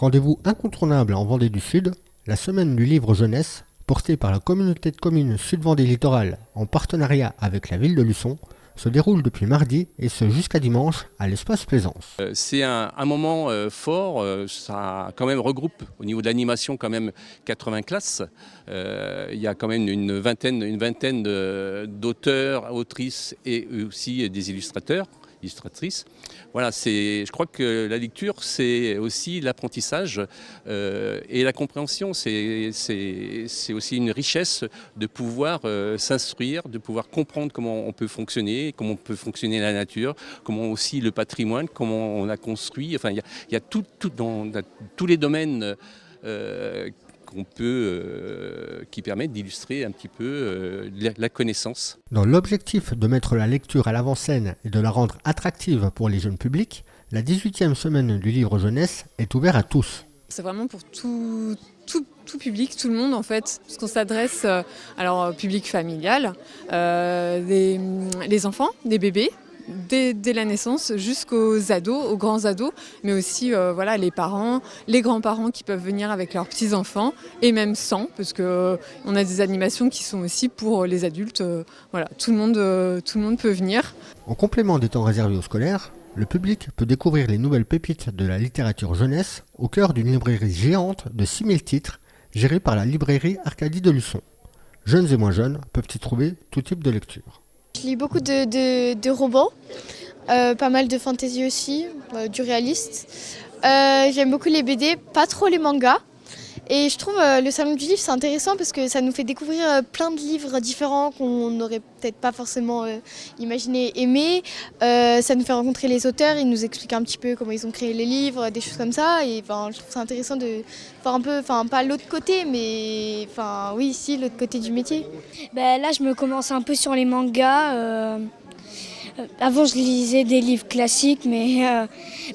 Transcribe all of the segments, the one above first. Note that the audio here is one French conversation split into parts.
Rendez-vous incontournable en Vendée du Sud, la semaine du livre jeunesse, portée par la communauté de communes Sud-Vendée Littoral en partenariat avec la ville de Luçon, se déroule depuis mardi et ce jusqu'à dimanche à l'espace Plaisance. C'est un moment fort, ça quand même regroupe au niveau de l'animation quand même 80 classes. Il y a quand même une vingtaine d'auteurs, autrices et aussi des illustratrices. Voilà, je crois que la lecture, c'est aussi l'apprentissage et la compréhension. C'est aussi une richesse de pouvoir s'instruire, de pouvoir comprendre comment on peut fonctionner la nature, comment aussi le patrimoine, comment on a construit. Enfin, il y a tout dans tous les domaines qui permettent d'illustrer un petit peu la connaissance. Dans l'objectif de mettre la lecture à l'avant-scène et de la rendre attractive pour les jeunes publics, la 18e semaine du livre jeunesse est ouverte à tous. C'est vraiment pour tout public, tout le monde en fait, parce qu'on s'adresse au public familial, les enfants, des bébés, dès la naissance jusqu'aux ados, aux grands ados, mais aussi les parents, les grands-parents qui peuvent venir avec leurs petits-enfants, et même sans, parce qu'on a des animations qui sont aussi pour les adultes. Tout le monde peut venir. En complément des temps réservés aux scolaires, le public peut découvrir les nouvelles pépites de la littérature jeunesse au cœur d'une librairie géante de 6000 titres gérée par la librairie Arcadie de Luçon. Jeunes et moins jeunes peuvent y trouver tout type de lecture. Je lis beaucoup de romans, pas mal de fantasy aussi, du réaliste. J'aime beaucoup les BD, pas trop les mangas. Et je trouve le salon du livre c'est intéressant parce que ça nous fait découvrir plein de livres différents qu'on n'aurait peut-être pas forcément imaginé aimer. Ça nous fait rencontrer les auteurs, ils nous expliquent un petit peu comment ils ont créé les livres, des choses comme ça. Et je trouve ça intéressant de voir un peu, pas l'autre côté, mais l'autre côté du métier. Là je me commence un peu sur les mangas. Avant je lisais des livres classiques, mais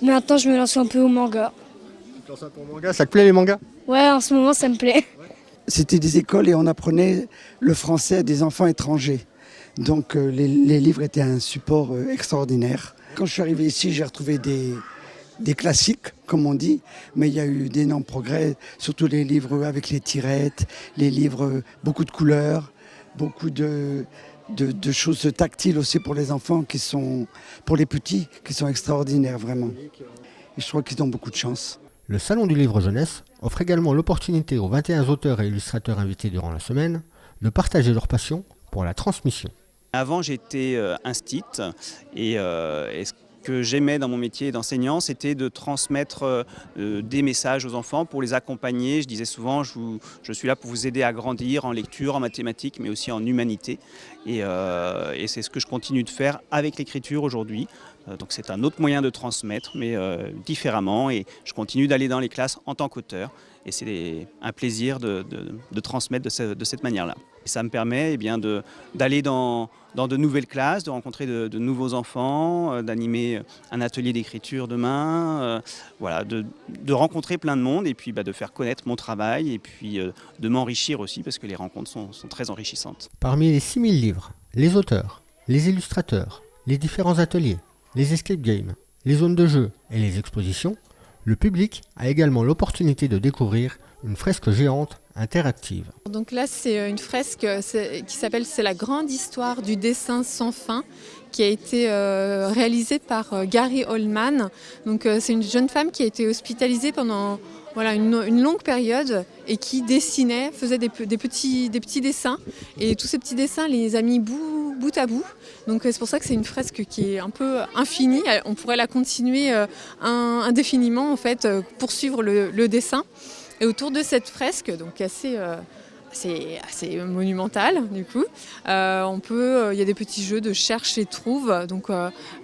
maintenant je me lance un peu au manga. Tu te lances un peu au manga, ça te plaît les mangas ? Ouais, en ce moment, ça me plaît. C'était des écoles et on apprenait le français à des enfants étrangers. Donc les livres étaient un support extraordinaire. Quand je suis arrivé ici, j'ai retrouvé des classiques, comme on dit, mais il y a eu d'énormes progrès, surtout les livres avec les tirettes, les livres, beaucoup de couleurs, beaucoup de choses tactiles aussi pour les enfants, pour les petits, qui sont extraordinaires vraiment. Et je crois qu'ils ont beaucoup de chance. Le Salon du livre jeunesse offre également l'opportunité aux 21 auteurs et illustrateurs invités durant la semaine de partager leur passion pour la transmission. Avant, j'étais instit et ce que j'aimais dans mon métier d'enseignant, c'était de transmettre des messages aux enfants pour les accompagner. Je disais souvent, je suis là pour vous aider à grandir en lecture, en mathématiques, mais aussi en humanité. Et c'est ce que je continue de faire avec l'écriture aujourd'hui. Donc c'est un autre moyen de transmettre, mais différemment. Et je continue d'aller dans les classes en tant qu'auteur. Et c'est un plaisir de transmettre de cette manière-là. Et ça me permet d'aller dans de nouvelles classes, de rencontrer de nouveaux enfants, d'animer un atelier d'écriture demain, de rencontrer plein de monde et puis de faire connaître mon travail et puis de m'enrichir aussi parce que les rencontres sont très enrichissantes. Parmi les 6000 livres, les auteurs, les illustrateurs, les différents ateliers, les escape games, les zones de jeu et les expositions, le public a également l'opportunité de découvrir une fresque géante interactive. Donc là, c'est une fresque qui s'appelle « C'est la grande histoire du dessin sans fin » qui a été réalisée par Gary Oldman. Donc c'est une jeune femme qui a été hospitalisée pendant une longue période et qui dessinait, faisait des petits dessins. Et tous ces petits dessins, les a mis bout à bout. Donc c'est pour ça que c'est une fresque qui est un peu infinie. On pourrait la continuer indéfiniment en fait, poursuivre le dessin. Et autour de cette fresque, donc assez monumentale du coup, il y a des petits jeux de cherche et trouve. Donc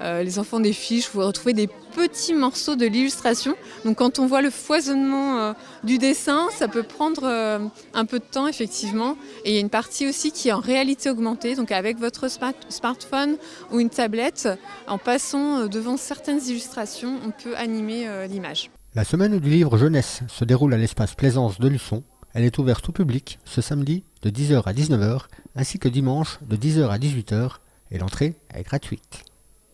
les enfants des fiches, vous retrouvez des petits morceaux de l'illustration. Donc quand on voit le foisonnement du dessin, ça peut prendre un peu de temps effectivement. Et il y a une partie aussi qui est en réalité augmentée. Donc avec votre smartphone ou une tablette, en passant devant certaines illustrations, on peut animer l'image. La semaine du livre jeunesse se déroule à l'espace Plaisance de Luçon. Elle est ouverte au public ce samedi de 10h à 19h ainsi que dimanche de 10h à 18h et l'entrée est gratuite.